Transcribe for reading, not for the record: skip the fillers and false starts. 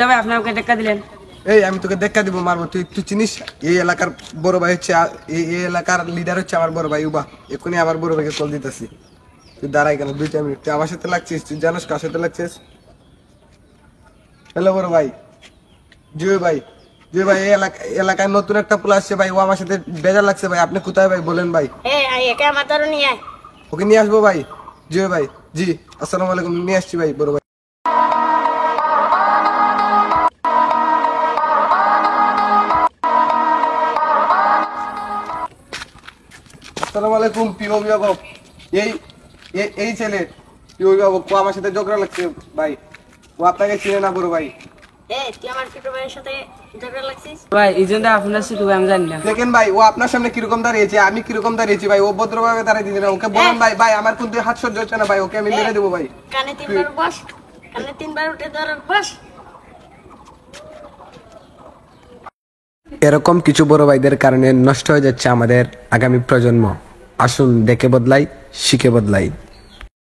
ভাই আপনি আমাকে ধাক্কা দিলেন। এই আমি তোকে দেখা দিব, মারবো। তুই চিনিস এই এলাকার বড় ভাই হচ্ছে, এই এলাকার লিডার হচ্ছে আমার বড় ভাই উবা। এক্ষুনি আমার বড় ভাইকে কল দিতেছি। তুই দাঁড়াই কেন 2 মিনিট? তুই আমার সাথে লাগছিস? তুই জানিস কার সাথে লাগছিস? হ্যালো বড় ভাই, জুয়ে ভাই। জুয়ে ভাই, এই এলাকায় নতুন একটা পোলা আসছে ভাই, ও আমার সাথে বেজার লাগছে ভাই। আপনি কোথায় ভাই বলেন ভাই? ওকে নিয়ে আসবো ভাই। জুয়ে ভাই, জি আসসালামু আলাইকুম, নিয়ে আসছি ভাই বড় ভাই। আসসালামু আলাইকুম প্রিয় অভিভাবক। এই এই ছেলে প্রিয় অভিভাবক, ও আমার সাথে ঝগড়া লাগছে ভাই। ও আপনাকে চিনে না বড় ভাই। ভাই এই জন্য আপনার ছোট ভাই আমি জানি না। দেখেন ভাই, ও আপনার সামনে কিরকম দাঁড়িয়েছে, আমি কিরকম দাঁড়িয়েছি ভাই। ও ভদ্রভাবে দাঁড়িয়ে দিচ্ছে না। ওকে বলেন ভাই, ভাই আমার কিন্তু হাত সহ্য হচ্ছে না ভাই, ওকে আমি মেরে দেবো ভাই। কানে 3 বার বস, কানে 3 বার উঠে ধরার বস। এরকম কিছু বড় ভাইদের কারণে নষ্ট হয়ে যাচ্ছে আমাদের আগামী প্রজন্ম। আসুন দেখে বদলাই, শিখে বদলাই।